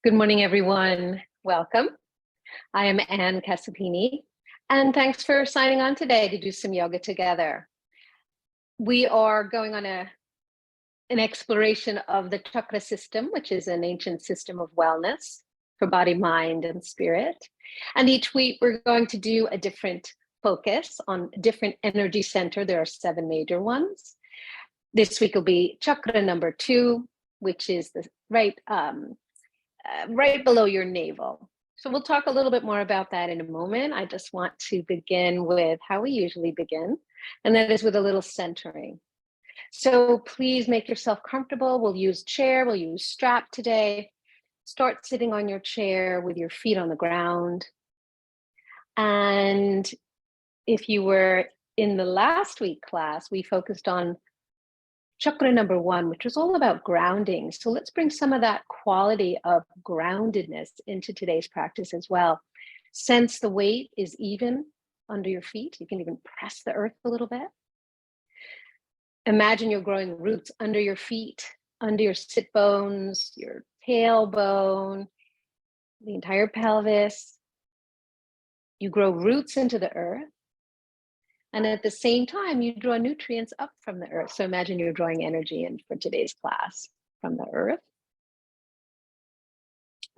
Good morning, everyone. Welcome. I am Anne Casapini, and thanks for signing on today to do some yoga together. We are going on an exploration of the chakra system, which is an ancient system of wellness for body, mind, and spirit. And each week we're going to do a different focus on a different energy center. There are 7 major ones. This week will be chakra number 2, which is the right below your navel. So we'll talk a little bit more about that in a moment. I just want to begin with how we usually begin, and that is with a little centering. So please make yourself comfortable. We'll use chair, we'll use strap today. Start sitting on your chair with your feet on the ground. And if you were in the last week class, we focused on chakra number 1, which was all about grounding. So let's bring some of that quality of groundedness into today's practice as well. Sense the weight is even under your feet. You can even press the earth a little bit. Imagine you're growing roots under your feet, under your sit bones, your tailbone, the entire pelvis. You grow roots into the earth. And at the same time, you draw nutrients up from the earth. So imagine you're drawing energy in for today's class from the earth.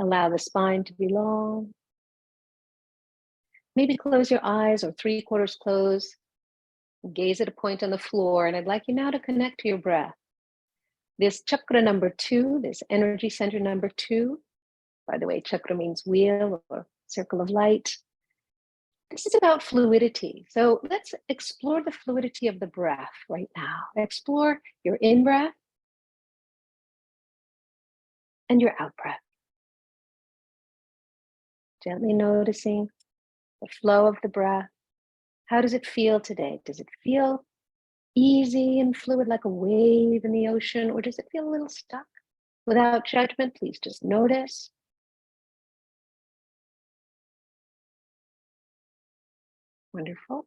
Allow the spine to be long. Maybe close your eyes or 3/4 close. Gaze at a point on the floor. And I'd like you now to connect to your breath. This chakra number 2, this energy center number 2, by the way, chakra means wheel or circle of light. This is about fluidity. So let's explore the fluidity of the breath right now. Explore your in-breath and your out-breath. Gently noticing the flow of the breath. How does it feel today? Does it feel easy and fluid like a wave in the ocean, or does it feel a little stuck? Without judgment, please just notice. Wonderful.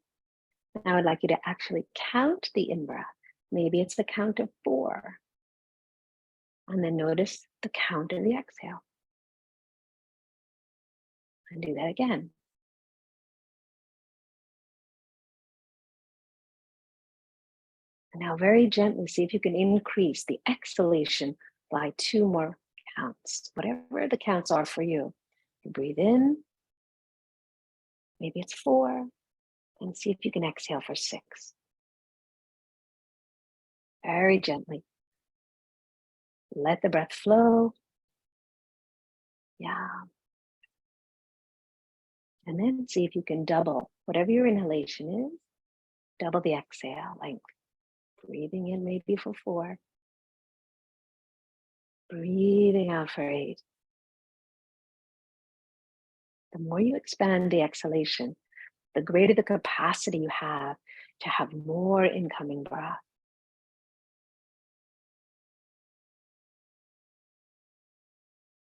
Now I'd like you to actually count the in-breath. Maybe it's the count of 4. And then notice the count of the exhale. And do that again. And now very gently see if you can increase the exhalation by 2 more counts, whatever the counts are for you. You breathe in, maybe it's 4, and see if you can exhale for 6. Very gently. Let the breath flow. Yeah. And then see if you can double whatever your inhalation is, double the exhale, like breathing in maybe for 4. Breathing out for 8. The more you expand the exhalation, the greater the capacity you have to have more incoming breath.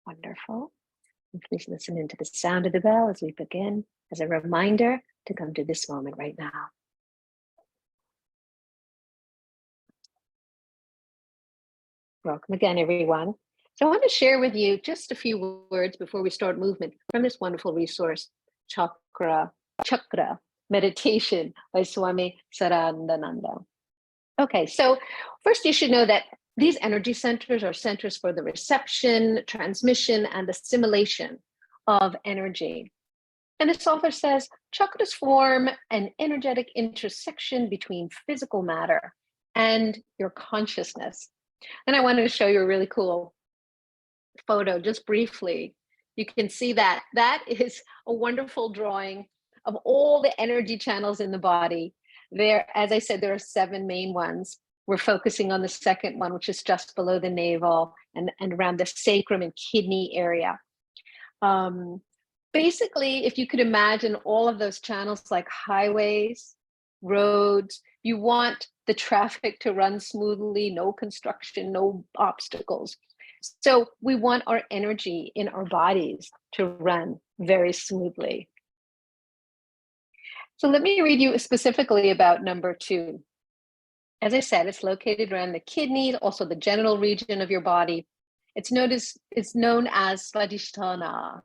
Wonderful. And please listen into the sound of the bell as we begin, as a reminder to come to this moment right now. Welcome again, everyone. So I want to share with you just a few words before we start movement from this wonderful resource, Chakra Meditation by Swami Sarandananda. Okay, so first you should know that these energy centers are centers for the reception, transmission, and assimilation of energy. And this author says, chakras form an energetic intersection between physical matter and your consciousness. And I wanted to show you a really cool photo just briefly. You can see that. That is a wonderful drawing of all the energy channels in the body. There, as I said, there are 7 main ones. We're focusing on the second one, which is just below the navel and around the sacrum and kidney area. Basically, if you could imagine all of those channels like highways, roads, you want the traffic to run smoothly, no construction, no obstacles. So we want our energy in our bodies to run very smoothly. So let me read you specifically about number 2. As I said, it's located around the kidney, also the genital region of your body. It's known as Svadhisthana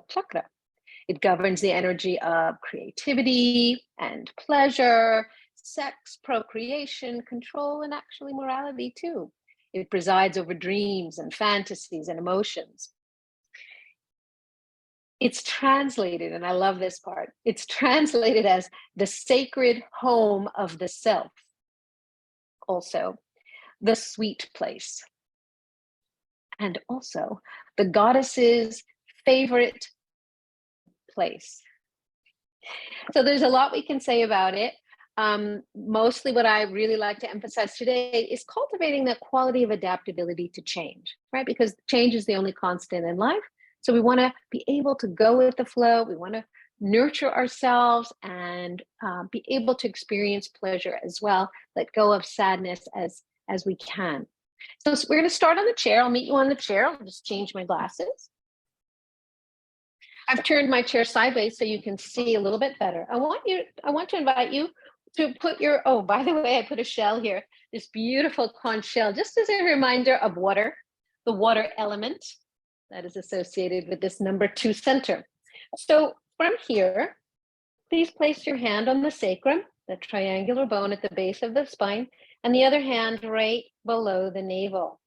Chakra. It governs the energy of creativity and pleasure, sex, procreation, control, and actually morality too. It presides over dreams and fantasies and emotions. It's translated, and I love this part, it's translated as the sacred home of the self, also the sweet place, and also the goddess's favorite place. So there's a lot we can say about it. Mostly what I really like to emphasize today is cultivating that quality of adaptability to change, right? Because change is the only constant in life. So we want to be able to go with the flow. We want to nurture ourselves and be able to experience pleasure as well. Let go of sadness as we can. So we're going to start on the chair. I'll meet you on the chair. I'll just change my glasses. I've turned my chair sideways so you can see a little bit better. I want to invite you to put your, oh, by the way, I put a shell here, this beautiful conch shell, just as a reminder of water, the water element that is associated with this number 2 center. So from here, please place your hand on the sacrum, the triangular bone at the base of the spine, and the other hand right below the navel.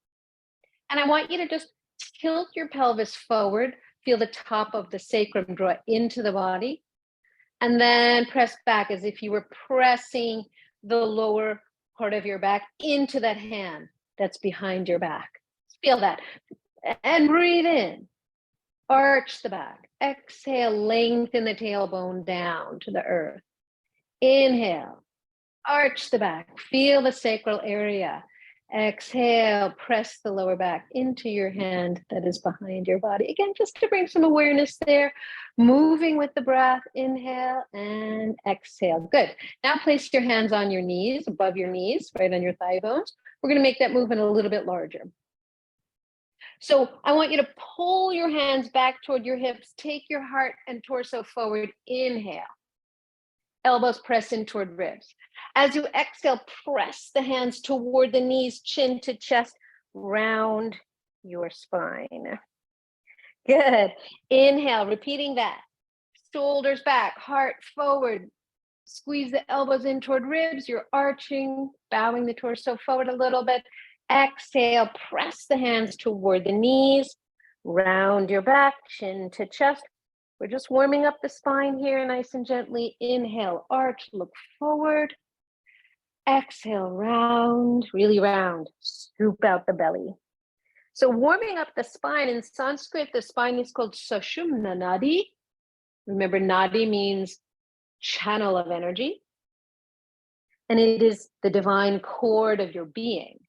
And I want you to just tilt your pelvis forward, feel the top of the sacrum draw into the body, and then press back as if you were pressing the lower part of your back into that hand that's behind your back. Feel that. And breathe in. Arch the back. Exhale, lengthen the tailbone down to the earth. Inhale. Arch the back. Feel the sacral area. Exhale, press the lower back into your hand that is behind your body. Again, just to bring some awareness there, moving with the breath. Inhale and exhale. Good. Now place your hands on your knees, above your knees, right on your thigh bones. We're going to make that movement a little bit larger. So I want you to pull your hands back toward your hips. Take your heart and torso forward. Inhale. Elbows press in toward ribs. As you exhale, press the hands toward the knees, chin to chest, round your spine. Good. Inhale, repeating that. Shoulders back, heart forward. Squeeze the elbows in toward ribs. You're arching, bowing the torso forward a little bit. Exhale, press the hands toward the knees, round your back, chin to chest. We're just warming up the spine here, nice and gently. Inhale, arch, look forward. Exhale, round, really round. Scoop out the belly. So warming up the spine, in Sanskrit, the spine is called Sushumna Nadi. Remember, Nadi means channel of energy. And it is the divine cord of your being.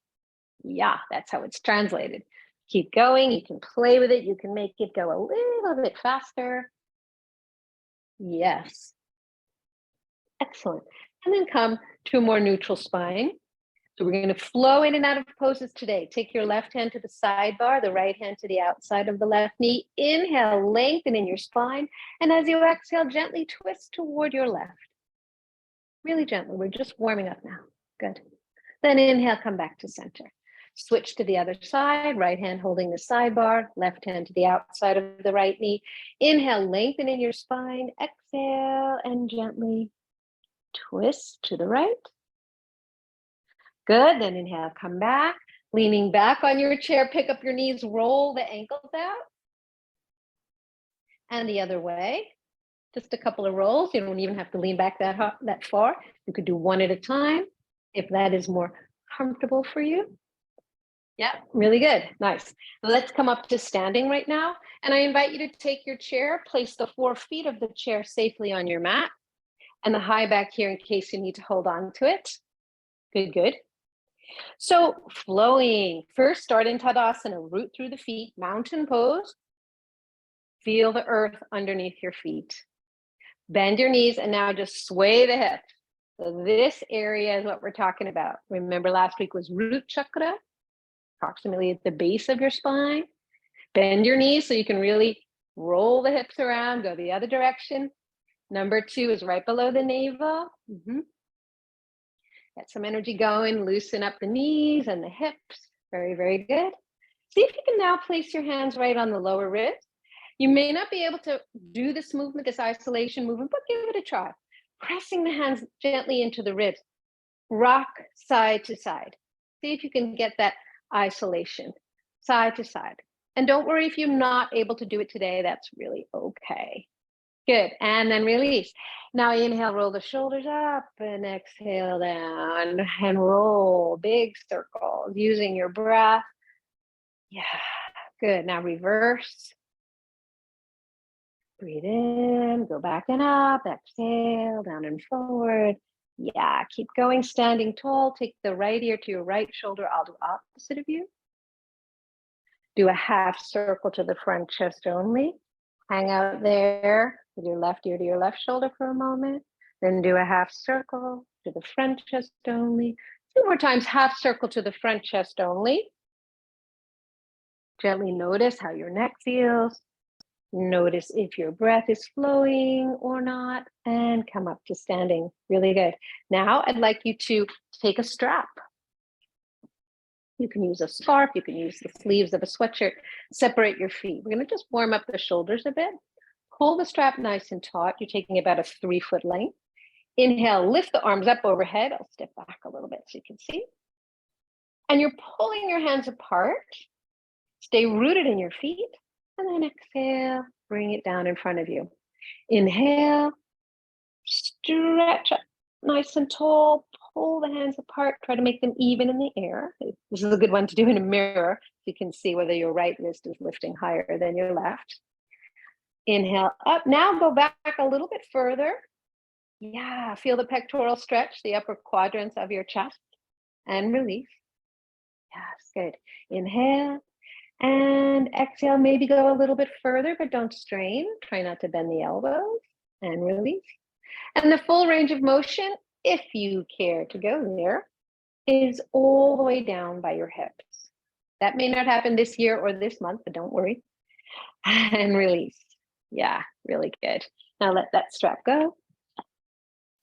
Yeah, that's how it's translated. Keep going. You can play with it. You can make it go a little bit faster. Yes. Excellent. And then come to a more neutral spine. So we're going to flow in and out of poses today. Take your left hand to the sidebar, the right hand to the outside of the left knee. Inhale, lengthen in your spine. And as you exhale, gently twist toward your left. Really gently. We're just warming up now. Good. Then inhale, come back to center. Switch to the other side, right hand holding the sidebar, left hand to the outside of the right knee. Inhale, lengthen in your spine. Exhale, and gently twist to the right. Good, then inhale, come back. Leaning back on your chair, pick up your knees, roll the ankles out. And the other way. Just a couple of rolls. You don't even have to lean back that far. You could do one at a time if that is more comfortable for you. Yeah, really good. Nice. Let's come up to standing right now. And I invite you to take your chair, place the 4 feet of the chair safely on your mat and the high back here in case you need to hold on to it. Good, good. So flowing. First, start in Tadasana, root through the feet, mountain pose. Feel the earth underneath your feet. Bend your knees and now just sway the hips. So this area is what we're talking about. Remember last week was root chakra, approximately at the base of your spine. Bend your knees so you can really roll the hips around, go the other direction. Number 2 is right below the navel. Get some energy going, loosen up the knees and the hips. Very, very good. See if you can now place your hands right on the lower ribs. You may not be able to do this movement, this isolation movement, but give it a try. Pressing the hands gently into the ribs. Rock side to side. See if you can get that isolation, side to side. And don't worry if you're not able to do it today, that's really okay. Good, and then release. Now inhale, roll the shoulders up, and exhale down, and roll, big circles, using your breath. Yeah, good, now reverse. Breathe in, go back and up, exhale, down and forward. Yeah, keep going, standing tall. Take the right ear to your right shoulder. I'll do opposite of you. Do a half circle to the front chest only. Hang out there with your left ear to your left shoulder for a moment. Then do a half circle to the front chest only. 2 more times, half circle to the front chest only. Gently notice how your neck feels. Notice if your breath is flowing or not, and come up to standing. Really good. Now I'd like you to take a strap. You can use a scarf, you can use the sleeves of a sweatshirt. Separate your feet. We're going to just warm up the shoulders a bit. Pull the strap nice and taut. You're taking about a 3-foot length. Inhale, lift the arms up overhead. I'll step back a little bit so you can see. And you're pulling your hands apart. Stay rooted in your feet. And then exhale, bring it down in front of you. Inhale, stretch up nice and tall, pull the hands apart, try to make them even in the air. This is a good one to do in a mirror, so you can see whether your right wrist is lifting higher than your left. Inhale up, now go back a little bit further. Yeah, feel the pectoral stretch, the upper quadrants of your chest, and release. Yes, good. Inhale. And exhale, maybe go a little bit further, but don't strain. Try not to bend the elbows, and release. And the full range of motion, if you care to go there, is all the way down by your hips. That may not happen this year or this month, but don't worry. And release. Yeah, really good. Now let that strap go.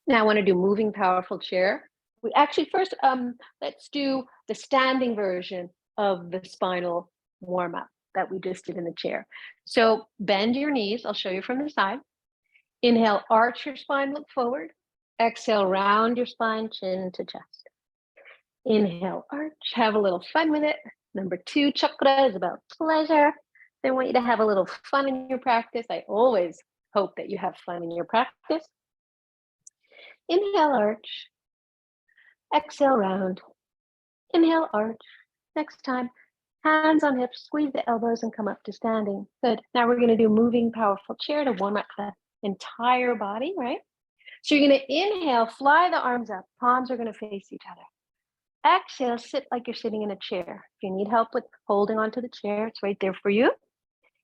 Now I want to do moving powerful chair. We actually first, let's do the standing version of the spinal warm up that we just did in the chair. So bend your knees. I'll show you from the side. Inhale, arch your spine, look forward. Exhale, round your spine, chin to chest. Inhale, arch, have a little fun with it. Number 2, chakra is about pleasure. They want you to have a little fun in your practice. I always hope that you have fun in your practice. Inhale, arch. Exhale, round. Inhale, arch. Next time, hands on hips, squeeze the elbows and come up to standing. Good. Now we're going to do moving powerful chair to warm up the entire body, right? So you're going to inhale, fly the arms up. Palms are going to face each other. Exhale, sit like you're sitting in a chair. If you need help with holding onto the chair, it's right there for you.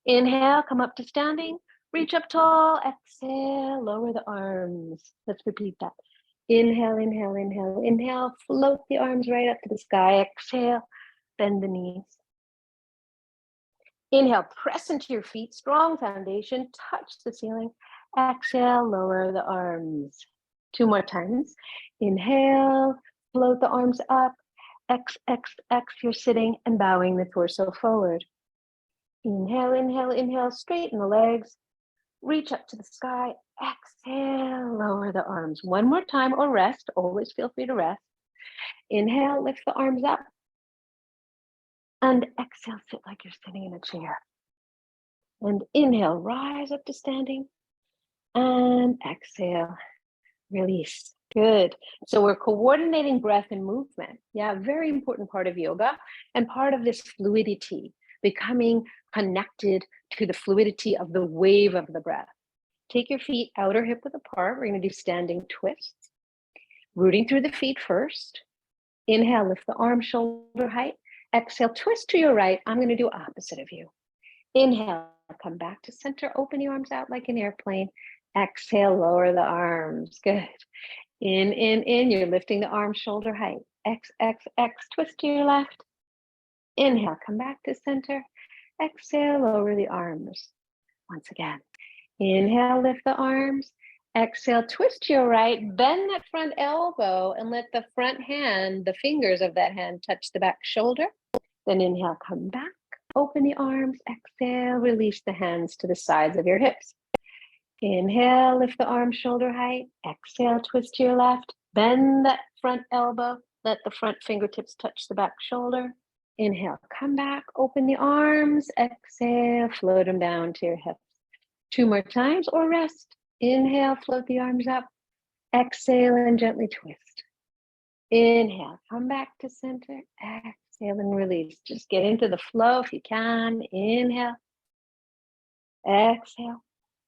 Inhale, come up to standing. Reach up tall. Exhale, lower the arms. Let's repeat that. Inhale, inhale, inhale, inhale. Float the arms right up to the sky. Exhale, bend the knees. Inhale, press into your feet, strong foundation, touch the ceiling. Exhale, lower the arms. 2 more times. Inhale, float the arms up. X, X, X, you're sitting and bowing the torso forward. Inhale, inhale, inhale, straighten the legs. Reach up to the sky. Exhale, lower the arms. 1 more time or rest. Always feel free to rest. Inhale, lift the arms up. And exhale, sit like you're sitting in a chair. And inhale, rise up to standing. And exhale, release. Good. So we're coordinating breath and movement. Yeah, very important part of yoga and part of this fluidity, becoming connected to the fluidity of the wave of the breath. Take your feet outer hip width apart. We're going to do standing twists. Rooting through the feet first. Inhale, lift the arms shoulder height. Exhale, twist to your right. I'm going to do opposite of you. Inhale, come back to center. Open your arms out like an airplane. Exhale, lower the arms. Good. In. You're lifting the arms shoulder height. X, X, X. Twist to your left. Inhale, come back to center. Exhale, lower the arms. Once again. Inhale, lift the arms. Exhale, twist to your right. Bend that front elbow and let the front hand, the fingers of that hand, touch the back shoulder. Then inhale, come back, open the arms, exhale, release the hands to the sides of your hips. Inhale, lift the arms shoulder height. Exhale, twist to your left. Bend that front elbow. Let the front fingertips touch the back shoulder. Inhale, come back, open the arms. Exhale, float them down to your hips. 2 more times or rest. Inhale, float the arms up. Exhale and gently twist. Inhale, come back to center. Exhale and release. Just get into the flow if you can. Inhale. Exhale.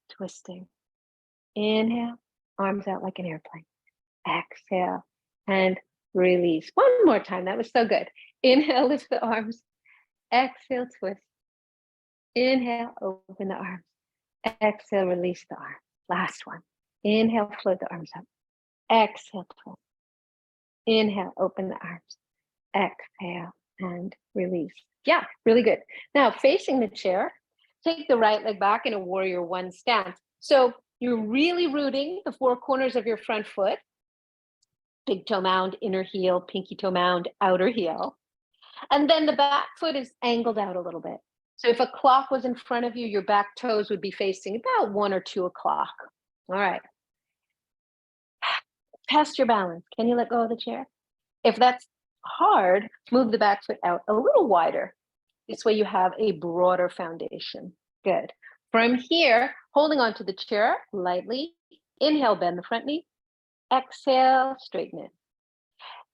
Twisting. Inhale, arms out like an airplane. Exhale and release. One more time. That was so good. Inhale, lift the arms. Exhale, twist. Inhale, open the arms. Exhale, release the arms. Last one. Inhale, float the arms up. Exhale, twist. Inhale, open the arms. Exhale and release. Yeah, really good. Now, facing the chair, take the right leg back in a warrior 1 stance. So you're really rooting the 4 corners of your front foot. Big toe mound, inner heel, pinky toe mound, outer heel. And then the back foot is angled out a little bit. So if a clock was in front of you, your back toes would be facing about 1 or 2 o'clock. All right. Test your balance. Can you let go of the chair? If that's hard, move the back foot out a little wider. This way you have a broader foundation. Good. From here, holding onto the chair lightly, inhale, bend the front knee. Exhale, straighten it.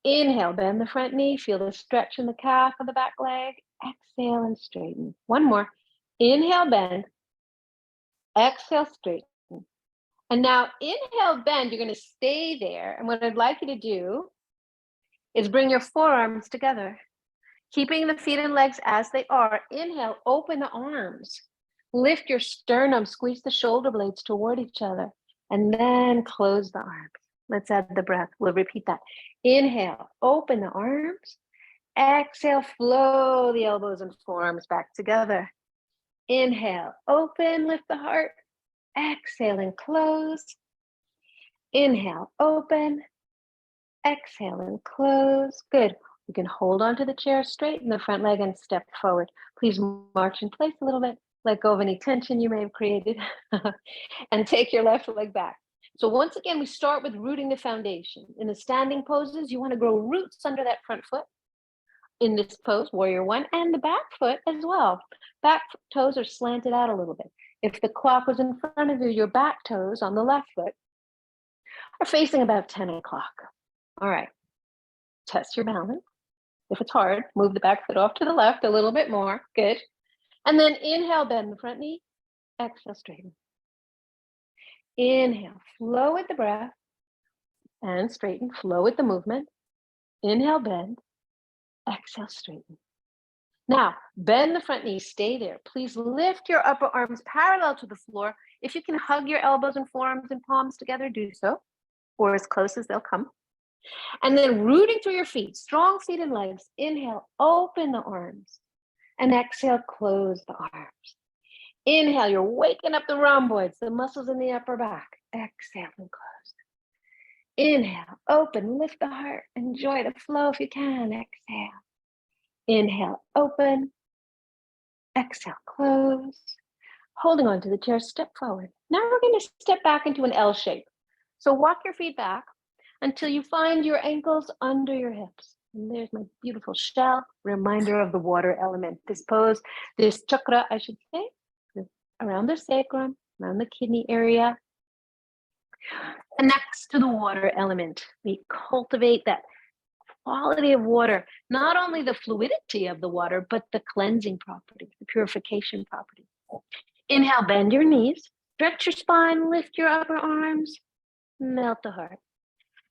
Inhale, bend the front knee. Feel the stretch in the calf of the back leg. Exhale and straighten. One more. Inhale, bend. Exhale, straighten. And now inhale, bend. You're going to stay there. And what I'd like you to do is bring your forearms together, keeping the feet and legs as they are. Inhale, open the arms. Lift your sternum, squeeze the shoulder blades toward each other, and then close the arms. Let's add the breath. We'll repeat that. Inhale, open the arms. Exhale, flow the elbows and forearms back together. Inhale, open, lift the heart. Exhale and close. Inhale, open. Exhale and close. Good. You can hold onto the chair, straighten the front leg and step forward. Please march in place a little bit. Let go of any tension you may have created and take your left leg back. So once again, we start with rooting the foundation. In the standing poses, you want to grow roots under that front foot. In this pose, warrior 1, and the back foot as well. Back toes are slanted out a little bit. If the clock was in front of you, your back toes on the left foot are facing about 10 o'clock. All right, test your balance. If it's hard, move the back foot off to the left a little bit more. Good. And then inhale, bend the front knee. Exhale, straighten. Inhale, flow with the breath and straighten. Flow with the movement. Inhale, bend. Exhale, straighten. Now, bend the front knee. Stay there. Please lift your upper arms parallel to the floor. If you can hug your elbows and forearms and palms together, do so, or as close as they'll come. And then rooting through your feet, strong feet and legs. Inhale, open the arms. And exhale, close the arms. Inhale, you're waking up the rhomboids, the muscles in the upper back. Exhale and close. Inhale, open, lift the heart. Enjoy the flow if you can. Exhale. Inhale, open. Exhale, close. Holding on to the chair, step forward. Now we're going to step back into an L shape. So walk your feet back until you find your ankles under your hips. And there's my beautiful shell, reminder of the water element. This pose, this chakra, I should say, around the sacrum, around the kidney area, connects to the water element. We cultivate that quality of water, not only the fluidity of the water, but the cleansing property, the purification property. Inhale, bend your knees, stretch your spine, lift your upper arms, melt the heart.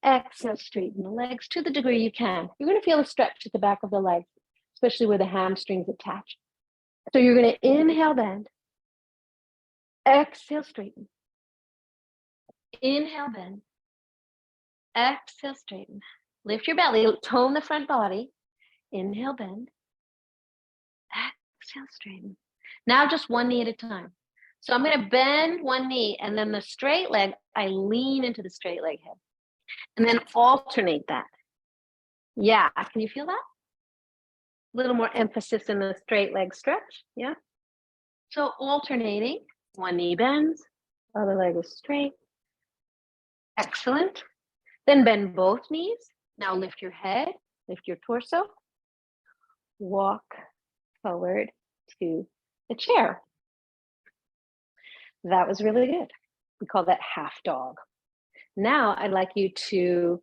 Exhale, straighten the legs to the degree you can. You're going to feel a stretch at the back of the legs, especially where the hamstrings attach. So you're going to inhale, bend. Exhale, straighten. Inhale, bend. Exhale, straighten. Lift your belly, tone the front body. Inhale, bend. Exhale, straighten. Now just one knee at a time. So I'm going to bend one knee, and then the straight leg, I lean into the straight leg head. And then alternate that. Yeah, can you feel that? A little more emphasis in the straight leg stretch. Yeah. So alternating, one knee bends, other leg is straight. Excellent. Then bend both knees. Now lift your head, lift your torso. Walk forward to the chair. That was really good. We call that half dog. Now I'd like you to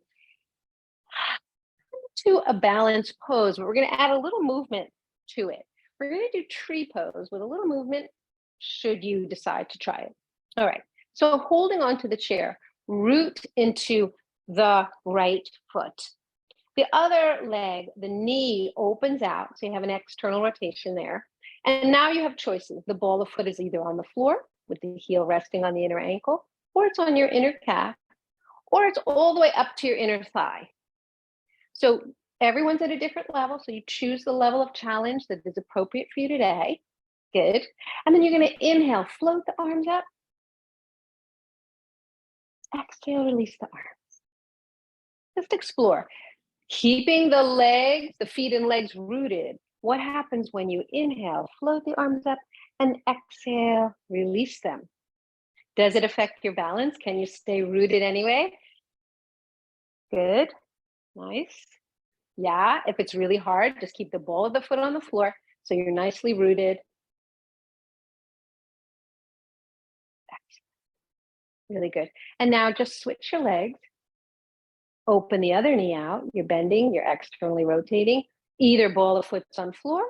a balanced pose, but we're going to add a little movement to it. We're going to do tree pose with a little movement should you decide to try it. All right. So holding on to the chair, root into the right foot. The other leg, the knee opens out, so you have an external rotation there. And now you have choices. The ball of foot is either on the floor with the heel resting on the inner ankle, or it's on your inner calf, or it's all the way up to your inner thigh. So everyone's at a different level, so you choose the level of challenge that is appropriate for you today. Good. And then you're going to inhale, float the arms up. Exhale, release the arms. Just explore. Keeping the legs, the feet and legs rooted. What happens when you inhale, float the arms up, and exhale, release them? Does it affect your balance? Can you stay rooted anyway? Good. Nice. Yeah, if it's really hard, just keep the ball of the foot on the floor so you're nicely rooted. Really good. And now just switch your legs. Open the other knee out. You're bending, you're externally rotating. Either ball of foot's on floor,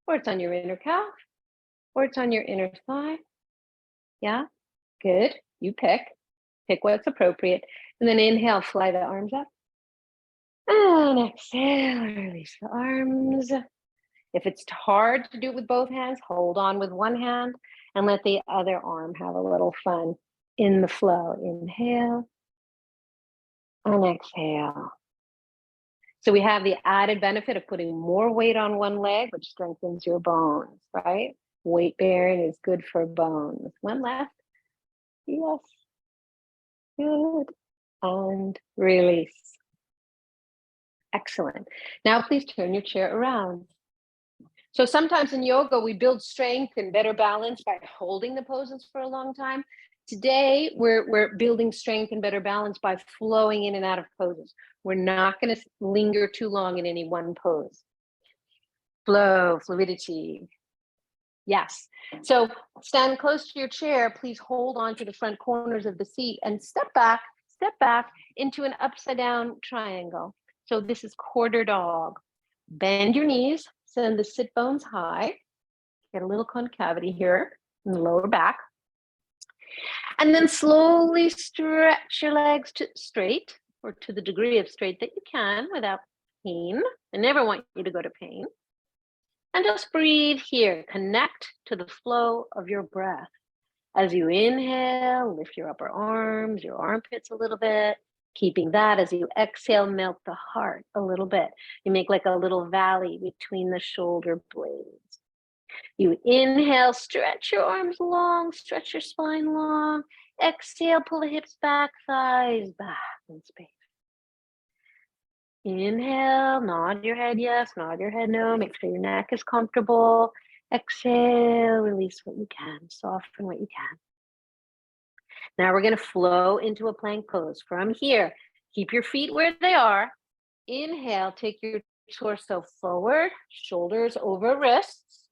or it's on your inner calf, or it's on your inner thigh. Yeah, good. You pick what's appropriate. And then inhale, fly the arms up. And exhale, release the arms. If it's hard to do it with both hands, hold on with one hand and let the other arm have a little fun in the flow. Inhale and exhale. So we have the added benefit of putting more weight on one leg, which strengthens your bones, right? Weight bearing is good for bones. One last. Yes. Good. And release. Excellent. Now please turn your chair around. So sometimes in yoga, we build strength and better balance by holding the poses for a long time. Today, we're building strength and better balance by flowing in and out of poses. We're not going to linger too long in any one pose. Flow, fluidity. Yes. So stand close to your chair. Please hold on to the front corners of the seat and step back into an upside down triangle. So this is quarter dog. Bend your knees, send the sit bones high. Get a little concavity here in the lower back. And then slowly stretch your legs to straight, or to the degree of straight that you can without pain. I never want you to go to pain. And just breathe here. Connect to the flow of your breath. As you inhale, lift your upper arms, your armpits a little bit. Keeping that. As you exhale, melt the heart a little bit. You make like a little valley between the shoulder blades. You inhale, stretch your arms long, stretch your spine long. Exhale, pull the hips back, thighs back in space. Inhale, nod your head yes, nod your head no. Make sure your neck is comfortable. Exhale, release what you can, soften what you can. Now we're going to flow into a plank pose. From here, keep your feet where they are. Inhale, take your torso forward, shoulders over wrists.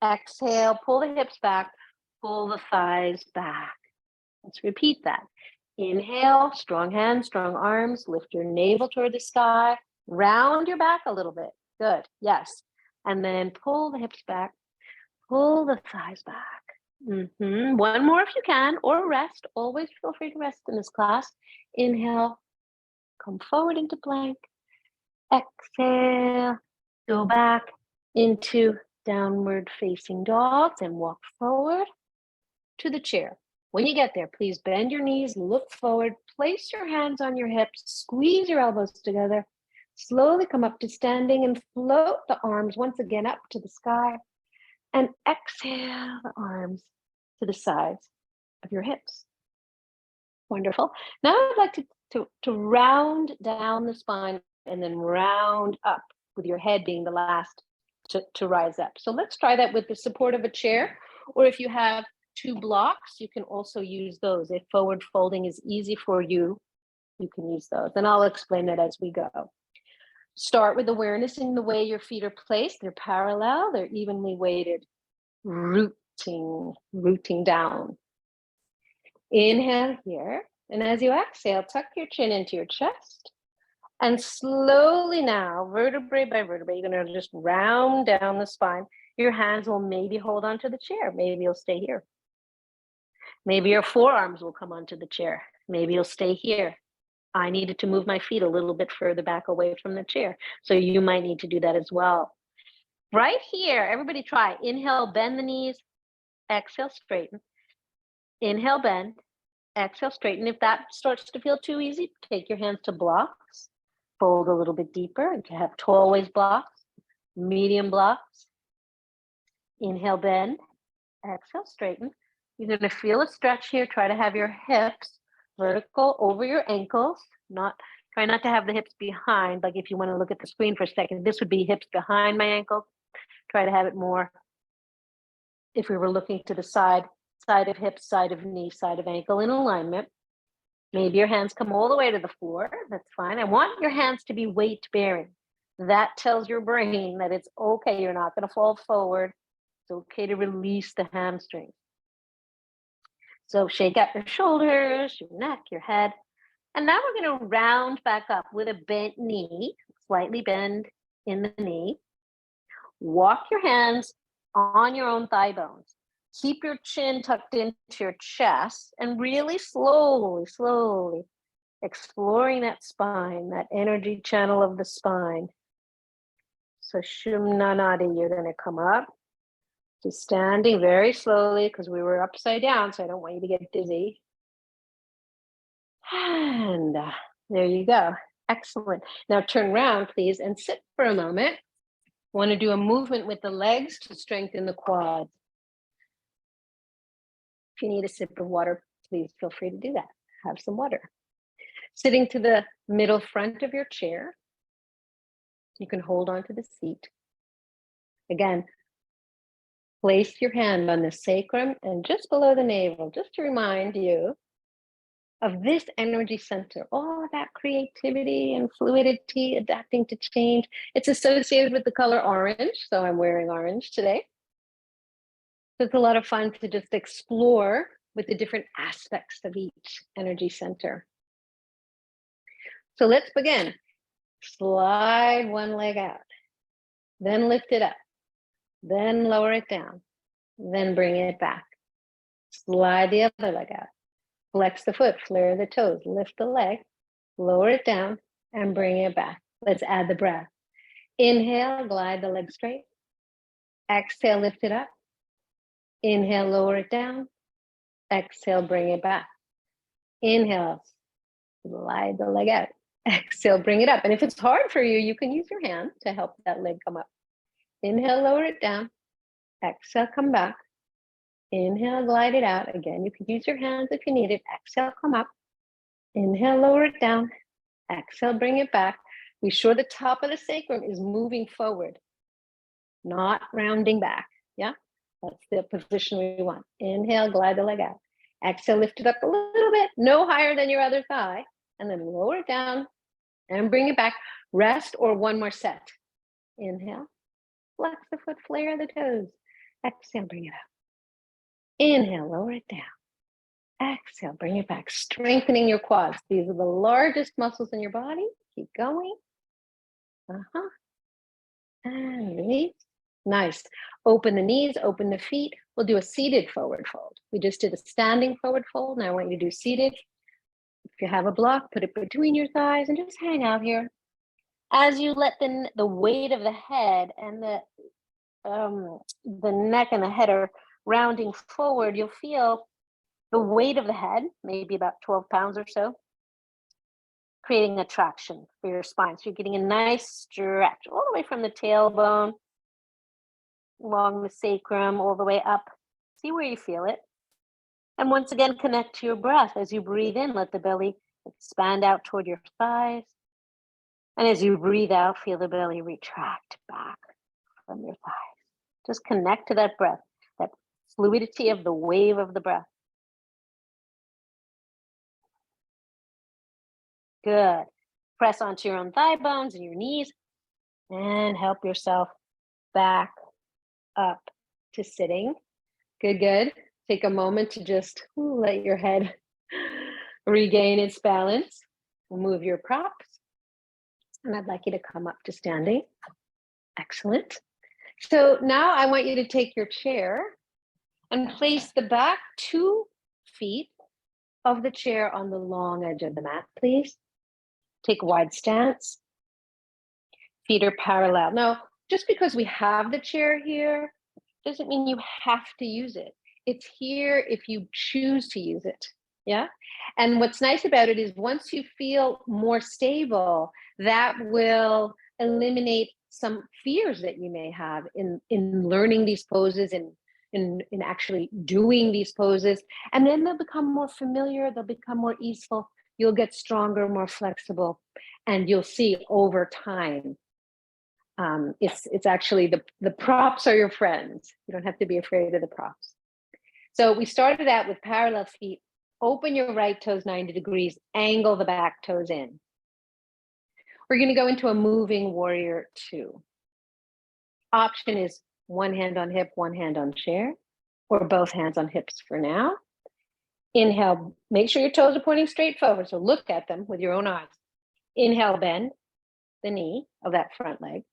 Exhale, pull the hips back, pull the thighs back. Let's repeat that. Inhale, strong hands, strong arms, lift your navel toward the sky, round your back a little bit. Good, yes. And then pull the hips back, pull the thighs back. One more if you can, or rest. Always feel free to rest in this class. Inhale, come forward into plank. Exhale, go back into downward facing dogs and walk forward to the chair. When you get there, please bend your knees, look forward, place your hands on your hips, squeeze your elbows together, slowly come up to standing and float the arms once again up to the sky, and exhale the arms to the sides of your hips. Wonderful. Now I'd like to round down the spine and then round up, with your head being the last to rise up. So let's try that with the support of a chair, or if you have 2 blocks, you can also use those. If forward folding is easy for you, you can use those. And I'll explain it as we go. Start with awareness in the way your feet are placed. They're parallel, they're evenly weighted, rooting down. Inhale here. And as you exhale, tuck your chin into your chest. And slowly now, vertebrae by vertebrae, you're going to just round down the spine. Your hands will maybe hold onto the chair. Maybe you'll stay here. Maybe your forearms will come onto the chair. Maybe you'll stay here. I needed to move my feet a little bit further back away from the chair. So you might need to do that as well. Right here, everybody try. Inhale, bend the knees. Exhale, straighten. Inhale, bend. Exhale, straighten. If that starts to feel too easy, take your hands to blocks. Fold a little bit deeper. You can have tall waist blocks, medium blocks. Inhale, bend. Exhale, straighten. You're going to feel a stretch here. Try to have your hips vertical over your ankles. Try not to have the hips behind. Like if you want to look at the screen for a second, this would be hips behind my ankles. Try to have it more, if we were looking to the side of hips, side of knee, side of ankle in alignment. Maybe your hands come all the way to the floor. That's fine. I want your hands to be weight bearing. That tells your brain that it's okay. You're not going to fall forward. It's okay to release the hamstrings. So shake out your shoulders, your neck, your head. And now we're going to round back up with a bent knee, slightly bend in the knee. Walk your hands on your own thigh bones. Keep your chin tucked into your chest and really slowly exploring that spine, that energy channel of the spine. So Shumna Nadi, you're going to come up. Just standing very slowly because we were upside down, so I don't want you to get dizzy. And there you go. Excellent. Now turn around, please, and sit for a moment. Want to do a movement with the legs to strengthen the quads. If you need a sip of water, please feel free to do that. Have some water. Sitting to the middle front of your chair. You can hold on to the seat. Again, place your hand on the sacrum and just below the navel, just to remind you of this energy center, all of that creativity and fluidity, adapting to change. It's associated with the color orange, so I'm wearing orange today. So it's a lot of fun to just explore with the different aspects of each energy center. So let's begin. Slide one leg out, then lift it up, then lower it down, then bring it back. Slide the other leg out. Flex the foot, flare the toes, lift the leg, lower it down, and bring it back. Let's add the breath. Inhale, glide the leg straight. Exhale, lift it up. Inhale, lower it down. Exhale, bring it back. Inhale, slide the leg out. Exhale, bring it up. And if it's hard for you, you can use your hand to help that leg come up. Inhale, lower it down. Exhale, come back. Inhale, glide it out. Again, you can use your hands if you need it. Exhale, come up. Inhale, lower it down. Exhale, bring it back. Be sure the top of the sacrum is moving forward, not rounding back. Yeah, that's the position we want. Inhale, glide the leg out. Exhale, lift it up a little bit, no higher than your other thigh, and then lower it down and bring it back. Rest or one more set. Inhale, flex the foot, flare the toes. Exhale, bring it up. Inhale, lower it down. Exhale, bring it back, strengthening your quads. These are the largest muscles in your body. Keep going. And release. Nice. Open the knees, open the feet. We'll do a seated forward fold. We just did a standing forward fold. Now I want you to do seated. If you have a block, put it between your thighs and just hang out here. As you let the weight of the head and the neck and the head are rounding forward, you'll feel the weight of the head, maybe about 12 pounds or so, creating a traction for your spine. So you're getting a nice stretch all the way from the tailbone, along the sacrum, all the way up. See where you feel it. And once again, connect to your breath. As you breathe in, let the belly expand out toward your thighs. And as you breathe out, feel the belly retract back. from your thighs. Just connect to that breath, that fluidity of the wave of the breath. Good. Press onto your own thigh bones and your knees and help yourself back up to sitting. Good, good. Take a moment to just let your head regain its balance. Move your props. And I'd like you to come up to standing. Excellent. So now I want you to take your chair and place the back 2 feet of the chair on the long edge of the mat, please. Take a wide stance. Feet are parallel. Now, just because we have the chair here doesn't mean you have to use it. It's here if you choose to use it. Yeah. And what's nice about it is once you feel more stable, that will eliminate some fears that you may have in learning these poses and in actually doing these poses. And then they'll become more familiar, they'll become more easeful, you'll get stronger, more flexible, and you'll see over time. It's actually the props are your friends. You don't have to be afraid of the props. So we started out with parallel feet. Open your right toes 90 degrees, angle the back toes in. We're going to go into a moving warrior 2. Option is one hand on hip, one hand on chair, or both hands on hips for now. Inhale, make sure your toes are pointing straight forward, so look at them with your own eyes. Inhale, bend the knee of that front leg.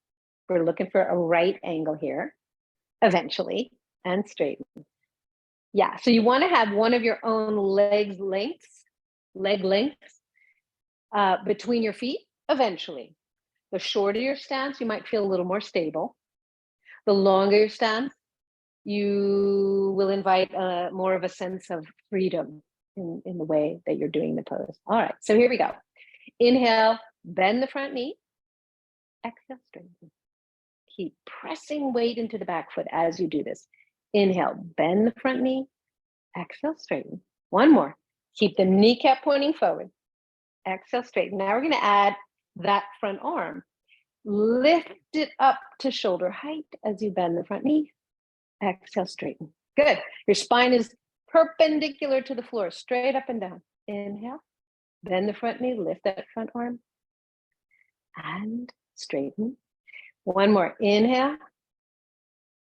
We're looking for a right angle here, eventually, and straighten. Yeah, so you want to have one of your own leg lengths between your feet, eventually. The shorter your stance, you might feel a little more stable. The longer your stance, you will invite more of a sense of freedom in the way that you're doing the pose. All right, so here we go. Inhale, bend the front knee. Exhale, straighten. Keep pressing weight into the back foot as you do this. Inhale, bend the front knee. Exhale, straighten. One more. Keep the kneecap pointing forward. Exhale, straighten. Now we're going to add that front arm. Lift it up to shoulder height as you bend the front knee. Exhale, straighten. Good. Your spine is perpendicular to the floor, straight up and down. Inhale, bend the front knee, lift that front arm, and straighten. One more. Inhale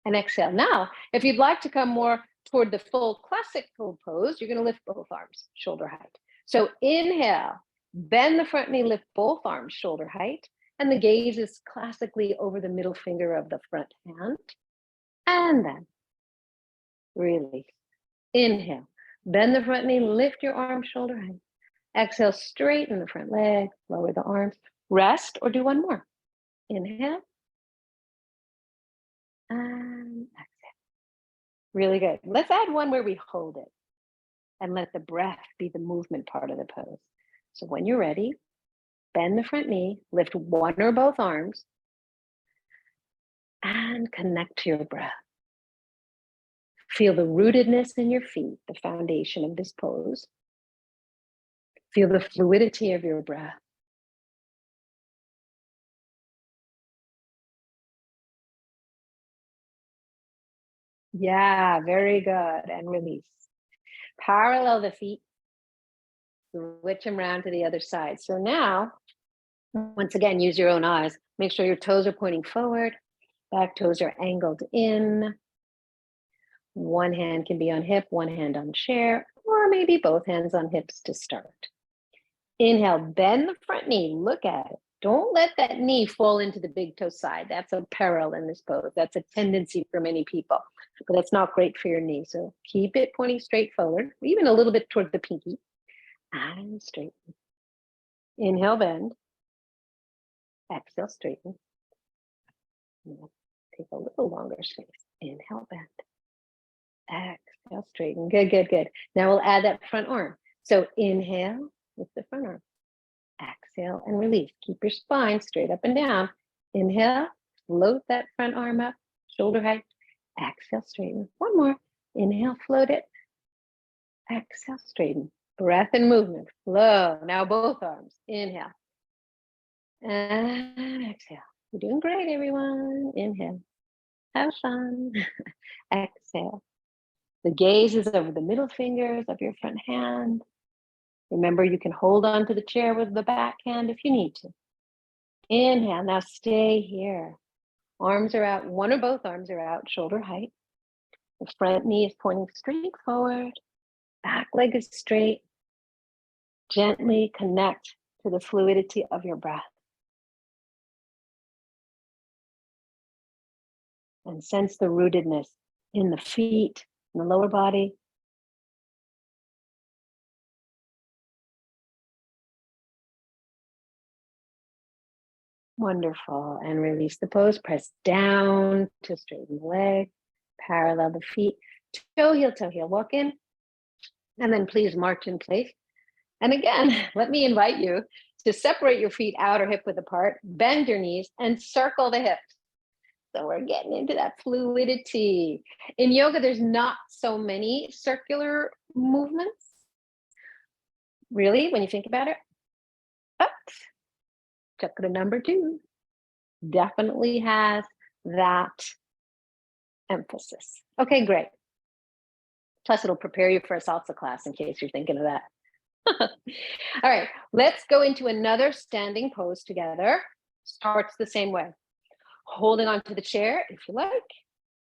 and exhale. Now, if you'd like to come more toward the full classical pose, you're going to lift both arms, shoulder height. So inhale, bend the front knee, lift both arms, shoulder height, and the gaze is classically over the middle finger of the front hand. And then release. Inhale, bend the front knee, lift your arms, shoulder height. Exhale, straighten the front leg, lower the arms. Rest or do one more. Inhale. And exhale. Really good. Let's add one where we hold it and let the breath be the movement part of the pose. So when you're ready, bend the front knee, lift one or both arms, and connect to your breath. Feel the rootedness in your feet, the foundation of this pose. Feel the fluidity of your breath. Yeah, very good. And release. Parallel the feet. Switch them around to the other side. So now, once again, use your own eyes. Make sure your toes are pointing forward. Back toes are angled in. One hand can be on hip, one hand on chair, or maybe both hands on hips to start. Inhale, bend the front knee. Look at it. Don't let that knee fall into the big toe side. That's a peril in this pose. That's a tendency for many people. But that's not great for your knee. So keep it pointing straight forward, even a little bit toward the pinky. And straighten. Inhale, bend. Exhale, straighten. Take a little longer space. Inhale, bend. Exhale, straighten. Good, good, good. Now we'll add that front arm. So inhale with the front arm. Exhale and release. Keep your spine straight up and down. Inhale, float that front arm up, shoulder height. Exhale, straighten. One more. Inhale, float it. Exhale, straighten. Breath and movement. Flow. Now both arms. Inhale. And exhale. You're doing great, everyone. Inhale. Have fun. Exhale. The gaze is over the middle fingers of your front hand. Remember, you can hold on to the chair with the back hand if you need to. Inhale. Now stay here. Arms are out. One or both arms are out, shoulder height. The front knee is pointing straight forward. Back leg is straight. Gently connect to the fluidity of your breath. And sense the rootedness in the feet, in the lower body. Wonderful. And release the pose. Press down to straighten the leg. Parallel the feet. Toe heel, walk in. And then please march in place. And again, let me invite you to separate your feet outer hip width apart, bend your knees, and circle the hips. So we're getting into that fluidity. In yoga, there's not so many circular movements. Really, when you think about it. But chakra number 2 definitely has that emphasis. Okay, great. Plus, it'll prepare you for a salsa class in case you're thinking of that. All right, let's go into another standing pose together. Starts the same way. Holding onto the chair if you like.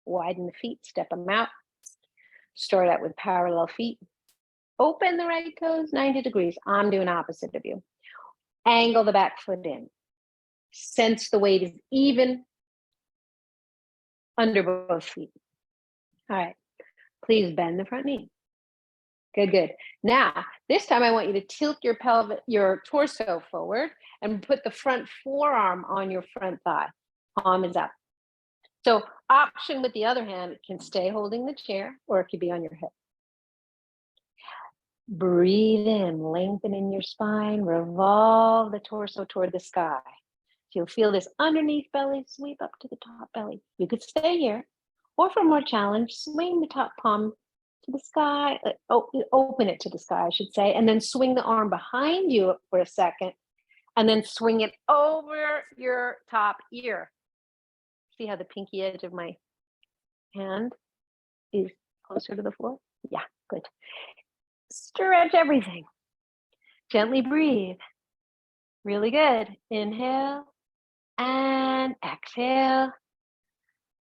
Widen the feet, step them out. Start out with parallel feet. Open the right toes 90 degrees. I'm doing opposite of you. Angle the back foot in. Sense the weight is even under both feet. All right, please bend the front knee. Good. Now, this time I want you to tilt your torso forward and put the front forearm on your front thigh. Palm is up. So option with the other hand can stay holding the chair or it could be on your hip. Breathe in, lengthen in your spine, revolve the torso toward the sky. So you'll feel this underneath belly sweep up to the top belly. You could stay here, or for more challenge, swing the top palm to the sky, open it to the sky, I should say, and then swing the arm behind you for a second, and then swing it over your top ear. See how the pinky edge of my hand is closer to the floor? Yeah, good. Stretch everything. Gently breathe. Really good. Inhale and exhale.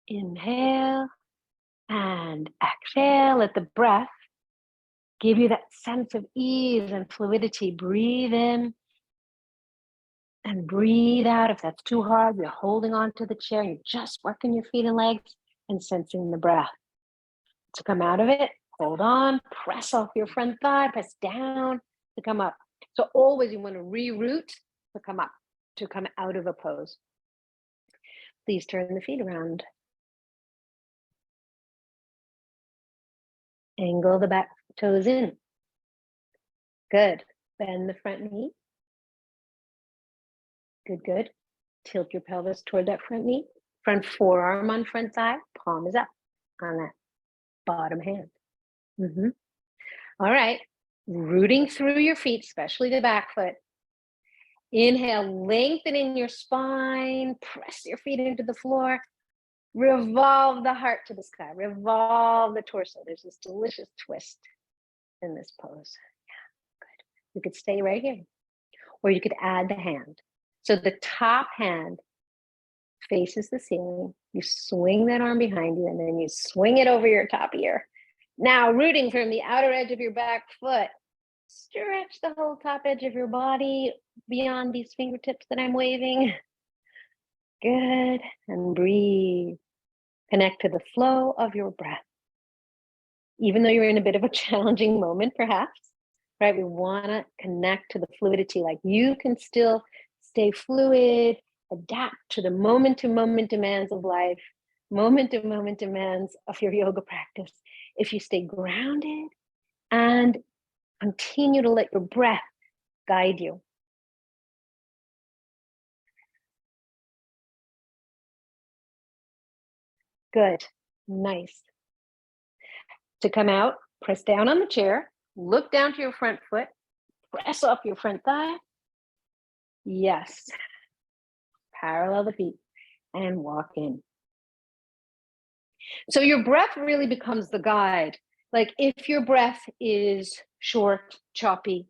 Inhale and exhale. Let the breath give you that sense of ease and fluidity. Breathe in and breathe out. If that's too hard, you're holding on to the chair. You're just working your feet and legs and sensing the breath. To come out of it, hold on, press off your front thigh, press down to come up. So always you want to reroute to come up, to come out of a pose. Please turn the feet around. Angle the back toes in. Good. Bend the front knee. Good. Tilt your pelvis toward that front knee. Front forearm on front thigh. Palm is up on that bottom hand. All right. Rooting through your feet, especially the back foot. Inhale, lengthen in your spine. Press your feet into the floor. Revolve the heart to the sky. Revolve the torso. There's this delicious twist in this pose. Yeah, good. You could stay right here, or you could add the hand. So the top hand faces the ceiling. You swing that arm behind you, and then you swing it over your top ear. Now, rooting from the outer edge of your back foot, stretch the whole top edge of your body beyond these fingertips that I'm waving. Good. And breathe. Connect to the flow of your breath. Even though you're in a bit of a challenging moment, perhaps, right? We want to connect to the fluidity. Like you can still stay fluid, adapt to the moment-to-moment demands of life, moment-to-moment demands of your yoga practice. If you stay grounded and continue to let your breath guide you. Good. Nice. To come out, press down on the chair, look down to your front foot, press off your front thigh. Yes. Parallel the feet and walk in. So your breath really becomes the guide. Like if your breath is short, choppy,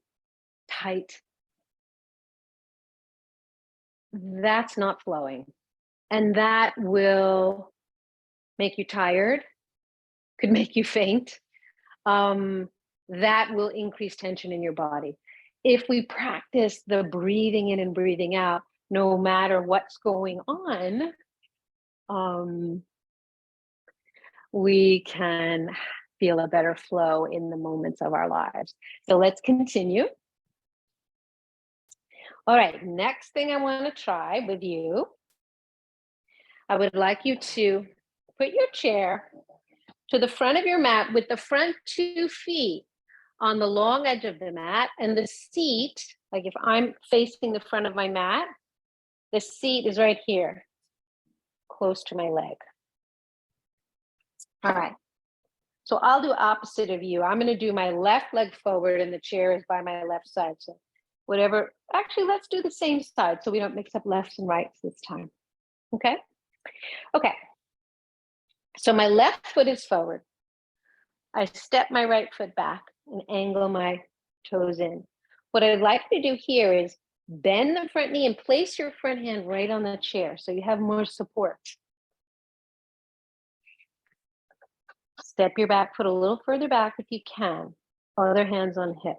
tight, that's not flowing. And that will make you tired, could make you faint. That will increase tension in your body. If we practice the breathing in and breathing out, no matter what's going on, we can feel a better flow in the moments of our lives. So let's continue. All right, next thing I want to try with you, I would like you to put your chair to the front of your mat with the front 2 feet on the long edge of the mat, and the seat, like if I'm facing the front of my mat, the seat is right here, close to my leg. All right. So I'll do opposite of you. I'm going to do my left leg forward and the chair is by my left side. So whatever, actually, let's do the same side so we don't mix up lefts and rights this time. Okay? Okay. So my left foot is forward. I step my right foot back and angle my toes in. What I'd like to do here is bend the front knee and place your front hand right on the chair so you have more support. Step your back foot a little further back if you can. Other hands on hip.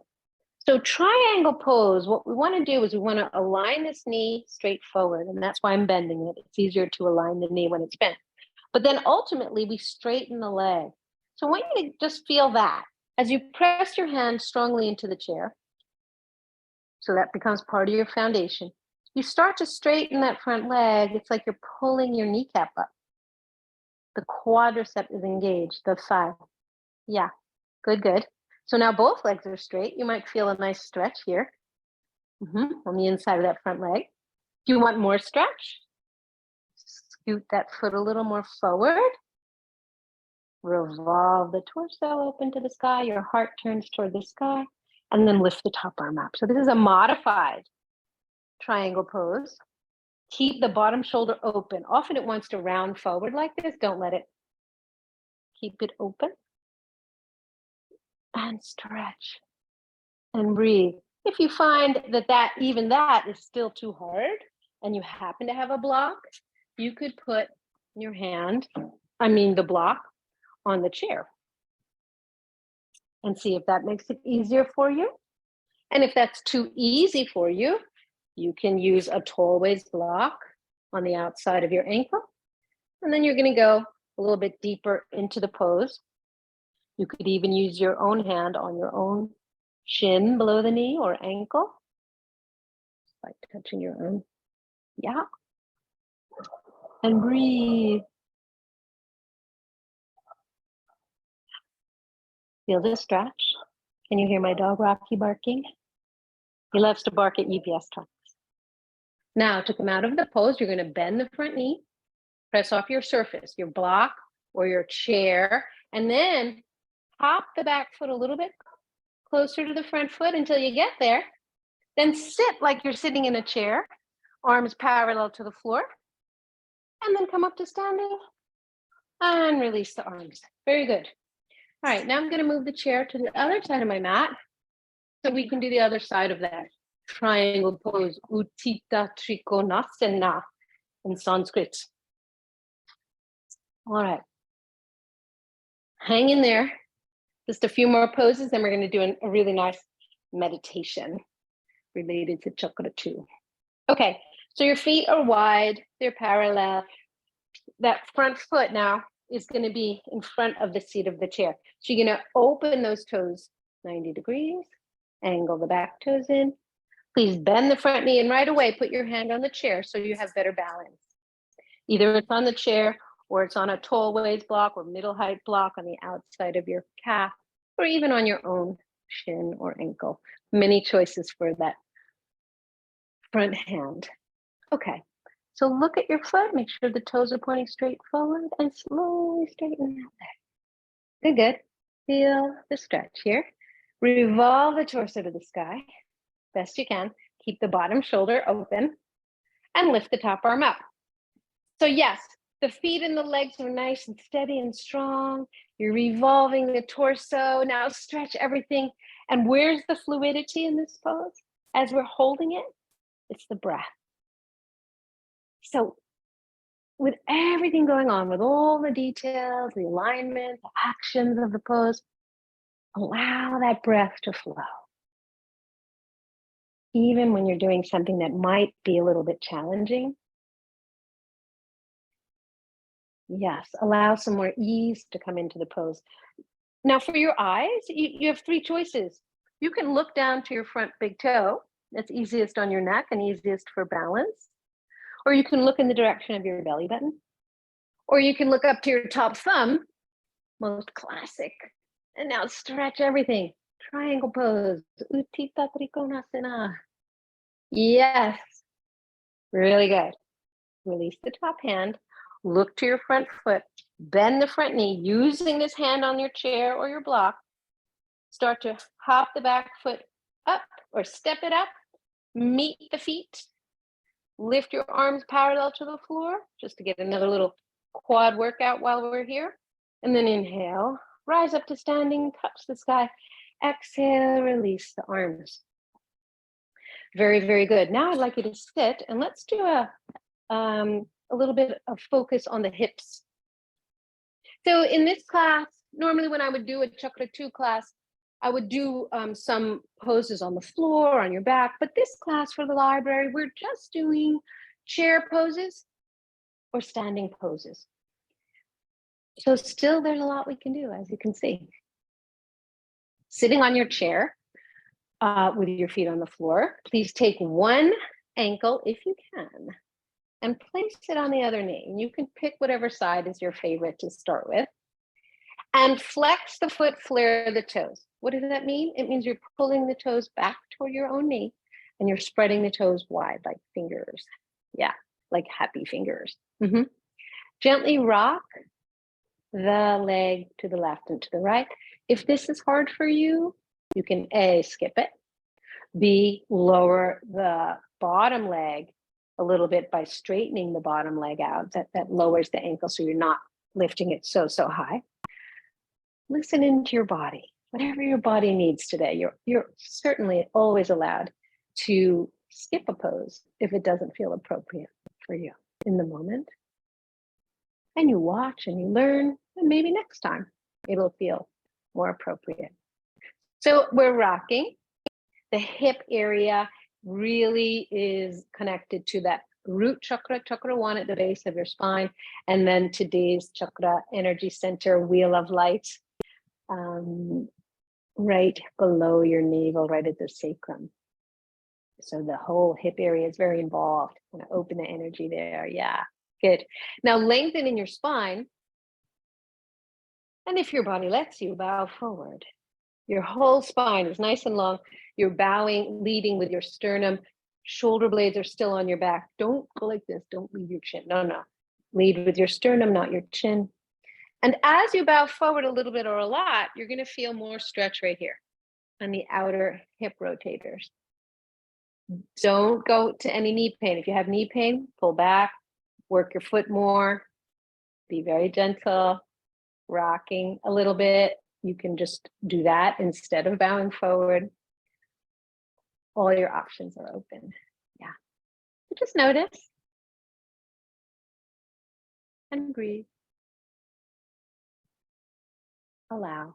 So triangle pose, what we want to do is we want to align this knee straight forward, and that's why I'm bending it. It's easier to align the knee when it's bent. But then ultimately we straighten the leg. So I want you to just feel that as you press your hand strongly into the chair. So that becomes part of your foundation. You start to straighten that front leg. It's like you're pulling your kneecap up. The quadricep is engaged, the thigh. Yeah, good, good. So now both legs are straight. You might feel a nice stretch here on the inside of that front leg. Do you want more stretch? Scoot that foot a little more forward. Revolve the torso open to the sky. Your heart turns toward the sky. And then lift the top arm up. So this is a modified triangle pose. Keep the bottom shoulder open. Often it wants to round forward like this. Don't let it. Keep it open. And stretch. And breathe. If you find that even that is still too hard and you happen to have a block, you could put your hand, the block, on the chair and see if that makes it easier for you. And if that's too easy for you, you can use a tall waist block on the outside of your ankle. And then you're going to go a little bit deeper into the pose. You could even use your own hand on your own shin below the knee or ankle. Like touching your own. Yeah. And breathe. Feel the stretch. Can you hear my dog Rocky barking? He loves to bark at UPS trucks. Now, to come out of the pose, you're going to bend the front knee, press off your surface, your block or your chair, and then hop the back foot a little bit closer to the front foot until you get there. Then sit like you're sitting in a chair, arms parallel to the floor, and then come up to standing and release the arms. Very good. All right, now I'm going to move the chair to the other side of my mat so we can do the other side of that triangle pose, Uttita Trikonasana in Sanskrit. All right. Hang in there. Just a few more poses, then we're going to do a really nice meditation related to Chakra 2. Okay, so your feet are wide, they're parallel. That front foot now is going to be in front of the seat of the chair. So you're going to open those toes 90 degrees, angle the back toes in. Please bend the front knee and right away put your hand on the chair so you have better balance. Either it's on the chair or it's on a tall waist block or middle height block on the outside of your calf or even on your own shin or ankle. Many choices for that front hand. Okay, so look at your foot, make sure the toes are pointing straight forward and slowly straighten out there. Good, good. Feel the stretch here. Revolve the torso to the sky, best you can. Keep the bottom shoulder open and lift the top arm up. So yes, The feet and the legs are nice and steady and strong. You're revolving the torso. Now stretch everything. And where's the fluidity in this pose? As we're holding it, it's the breath. So with everything going on, with all the details, the alignment, the actions of the pose, allow that breath to flow. Even when you're doing something that might be a little bit challenging, yes, allow some more ease to come into the pose. Now for your eyes, you have three choices. You can look down to your front big toe. That's easiest on your neck and easiest for balance. Or you can look in the direction of your belly button. Or you can look up to your top thumb, most classic. And now stretch everything. Triangle pose. Utthita Trikonasana. Yes. Really good. Release the top hand. Look to your front foot. Bend the front knee using this hand on your chair or your block. Start to hop the back foot up or step it up. Meet the feet. Lift your arms parallel to the floor just to get another little quad workout while we're here. And then inhale, rise up to standing, touch the sky. Exhale, release the arms. Very, very good. Now I'd like you to sit and let's do a little bit of focus on the hips. So in this class, normally when I would do a Chakra 2 class, I would do some poses on the floor, on your back. But this class for the library, we're just doing chair poses or standing poses. So still there's a lot we can do, as you can see. Sitting on your chair with your feet on the floor, please take one ankle, if you can, and place it on the other knee. And you can pick whatever side is your favorite to start with. And flex the foot, flare the toes. What does that mean? It means you're pulling the toes back toward your own knee and you're spreading the toes wide like fingers. Yeah, like happy fingers. Mm-hmm. Gently rock the leg to the left and to the right. If this is hard for you, you can A, skip it. B, lower the bottom leg a little bit by straightening the bottom leg out. That lowers the ankle so you're not lifting it so high. Listen into your body. Whatever your body needs today, you're certainly always allowed to skip a pose if it doesn't feel appropriate for you in the moment. And you watch and you learn, and maybe next time it'll feel more appropriate. So we're rocking. The hip area really is connected to that root chakra, chakra 1 at the base of your spine, and then today's chakra energy center, wheel of light, right below your navel, right at the sacrum. So the whole hip area is very involved. I'm going to open the energy there. Yeah, good. Now lengthen in your spine. And if your body lets you, bow forward. Your whole spine is nice and long. You're bowing, leading with your sternum. Shoulder blades are still on your back. Don't go like this. Don't lead your chin. No. Lead with your sternum, not your chin. And as you bow forward a little bit or a lot, you're going to feel more stretch right here on the outer hip rotators. Don't go to any knee pain. If you have knee pain, pull back, work your foot more, be very gentle, rocking a little bit. You can just do that instead of bowing forward. All your options are open. Yeah. So just notice and breathe. Allow.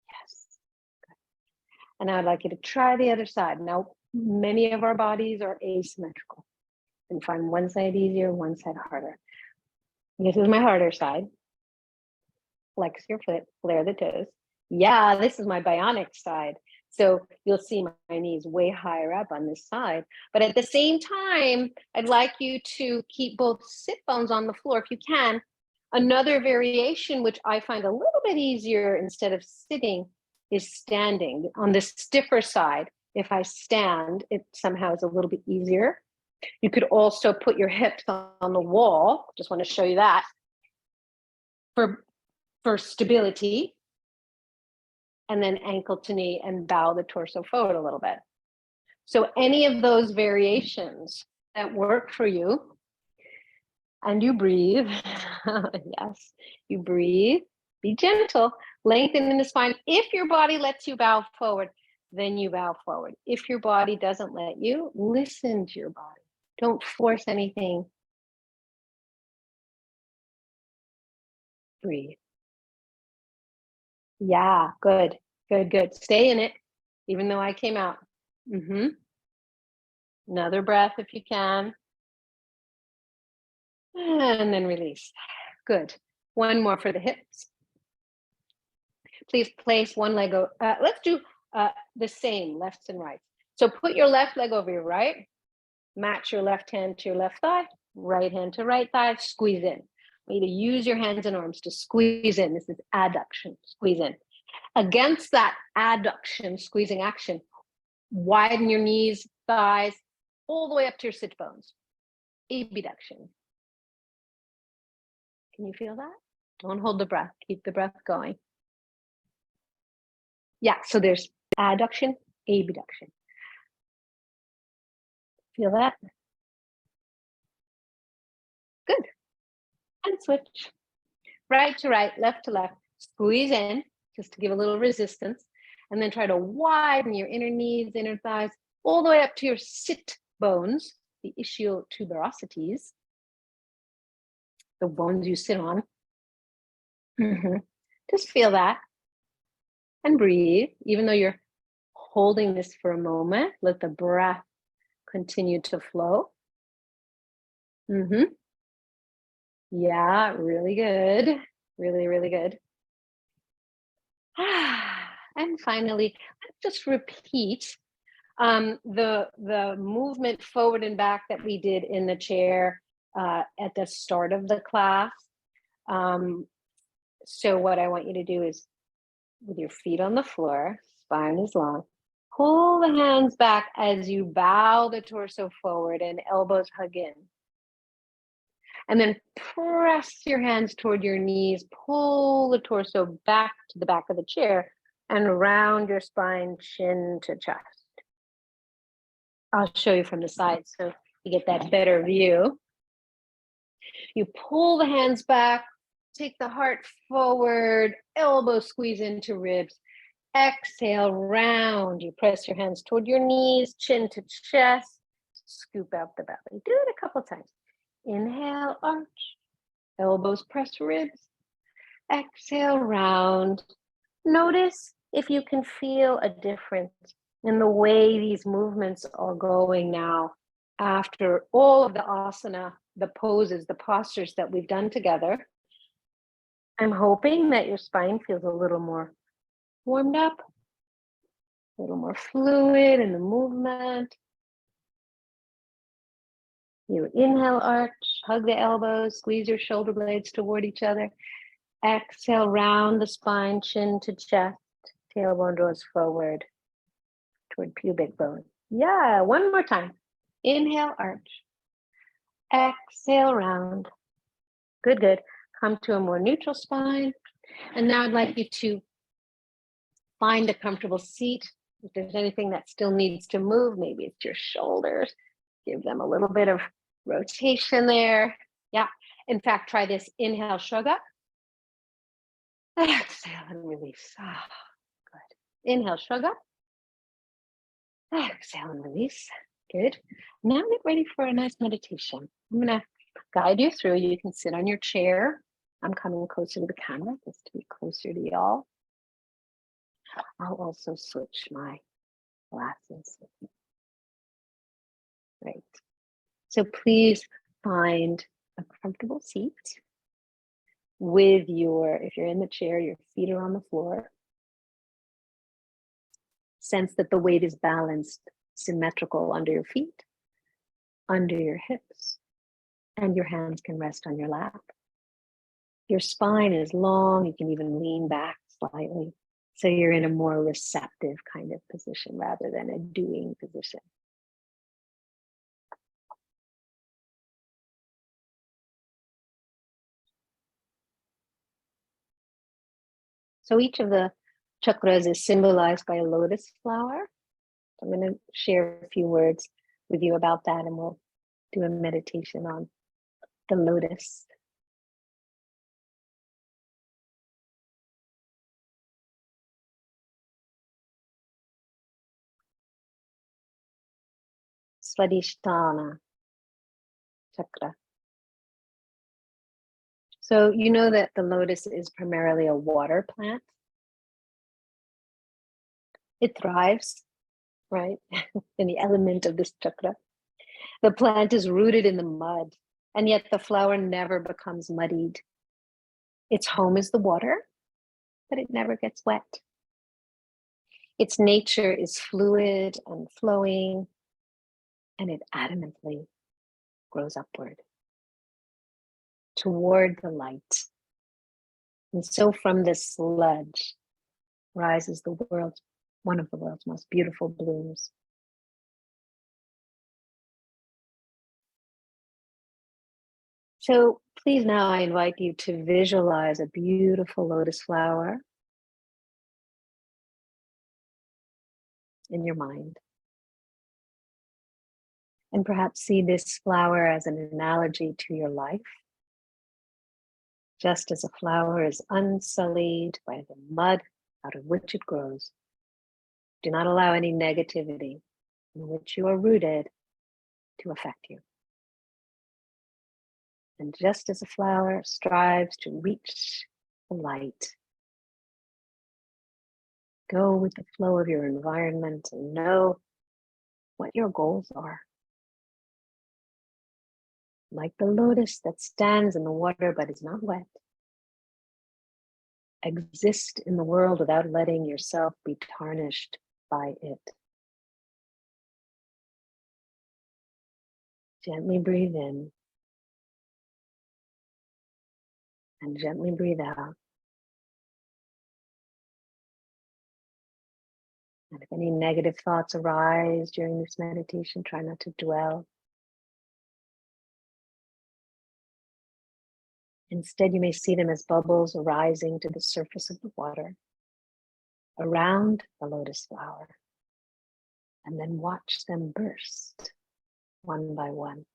Yes. Good. And now I'd like you to try the other side. Now, many of our bodies are asymmetrical. You can find one side easier, one side harder. This is my harder side. Flex your foot, flare the toes. Yeah, this is my bionic side. So you'll see my knees way higher up on this side. But at the same time, I'd like you to keep both sit bones on the floor if you can. Another variation, which I find a little bit easier instead of sitting, is standing. On the stiffer side, if I stand, it somehow is a little bit easier. You could also put your hips on the wall. Just want to show you that for stability. And then ankle to knee and bow the torso forward a little bit. So any of those variations that work for you. And you breathe. Yes, you breathe. Be gentle. Lengthen in the spine. If your body lets you bow forward, then you bow forward. If your body doesn't let you, listen to your body. Don't force anything. Breathe. Yeah, good, good, good. Stay in it, even though I came out. Another breath if you can. And then release. Good. One more for the hips. Please place one leg over. Let's do the same, lefts and rights. So put your left leg over your right. Match your left hand to your left thigh. Right hand to right thigh. Squeeze in. You need to use your hands and arms to squeeze in. This is adduction. Squeeze in. Against that adduction, squeezing action, widen your knees, thighs, all the way up to your sit bones. Abduction. Can you feel that? Don't hold the breath. Keep the breath going. Yeah, so there's adduction, abduction. Feel that? Good. And switch. Right to right, left to left. Squeeze in, just to give a little resistance. And then try to widen your inner knees, inner thighs, all the way up to your sit bones, the ischiotubers, the bones you sit on. Just feel that. And breathe. Even though you're holding this for a moment, let the breath continue to flow. Yeah, really good. Really, really good. And finally, let's just repeat the movement forward and back that we did in the chair at the start of the class. So what I want you to do is, with your feet on the floor, spine is long, pull the hands back as you bow the torso forward and elbows hug in. And then press your hands toward your knees, pull the torso back to the back of the chair and round your spine, chin to chest. I'll show you from the side so you get that better view. You pull the hands back, take the heart forward, elbow squeeze into ribs. Exhale, round. You press your hands toward your knees, chin to chest, scoop out the belly. Do it a couple times. Inhale, arch, elbows press ribs. Exhale, round. Notice if you can feel a difference in the way these movements are going now after all of the asana, the poses, the postures that we've done together. I'm hoping that your spine feels a little more warmed up, a little more fluid in the movement. You inhale, arch, hug the elbows, squeeze your shoulder blades toward each other. Exhale, round the spine, chin to chest, tailbone draws forward toward pubic bone. Yeah, one more time. Inhale, arch. Exhale, round. Good, good. Come to a more neutral spine. And now I'd like you to find a comfortable seat. If there's anything that still needs to move, maybe it's your shoulders. Give them a little bit of rotation there. Yeah. In fact, try this. Inhale, shrug up. Exhale and release. Good. Inhale, shrug up. Exhale and release. Good. Now get ready for a nice meditation. I'm going to guide you through. You can sit on your chair. I'm coming closer to the camera just to be closer to y'all. I'll also switch my glasses. Right. So please find a comfortable seat with if you're in the chair, your feet are on the floor. Sense that the weight is balanced, symmetrical under your feet, under your hips, and your hands can rest on your lap. Your spine is long, you can even lean back slightly. So you're in a more receptive kind of position rather than a doing position. So each of the chakras is symbolized by a lotus flower. I'm going to share a few words with you about that, and we'll do a meditation on the lotus. Swadhisthana Chakra. So you know that the lotus is primarily a water plant. It thrives, right, in the element of this chakra. The plant is rooted in the mud, and yet the flower never becomes muddied. Its home is the water, but it never gets wet. Its nature is fluid and flowing, and it adamantly grows upward toward the light. And so from this sludge rises one of the world's most beautiful blooms. So please now I invite you to visualize a beautiful lotus flower in your mind. And perhaps see this flower as an analogy to your life. Just as a flower is unsullied by the mud out of which it grows, do not allow any negativity in which you are rooted to affect you. And just as a flower strives to reach the light, go with the flow of your environment and know what your goals are. Like the lotus that stands in the water but is not wet, exist in the world without letting yourself be tarnished by it. Gently breathe in and gently breathe out. And if any negative thoughts arise during this meditation, try not to dwell. Instead, you may see them as bubbles arising to the surface of the water around the lotus flower, and then watch them burst one by one.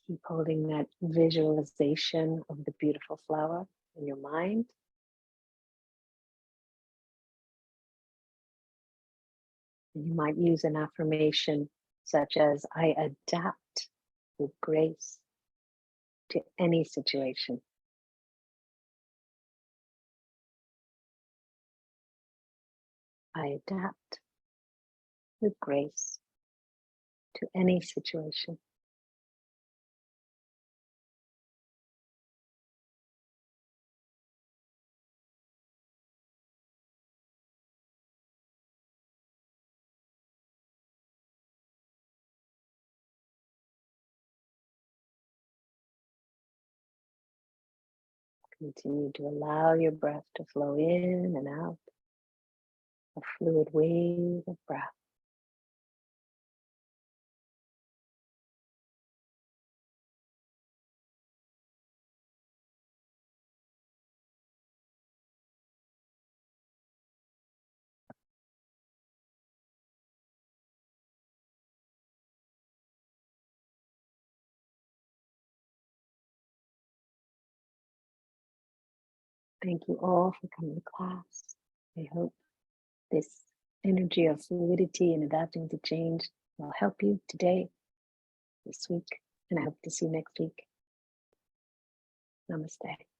Keep holding that visualization of the beautiful flower in your mind. And you might use an affirmation such as, I adapt with grace to any situation. I adapt with grace to any situation. Continue to allow your breath to flow in and out, a fluid wave of breath. Thank you all for coming to class. I hope this energy of fluidity and adapting to change will help you today, this week, and I hope to see you next week. Namaste.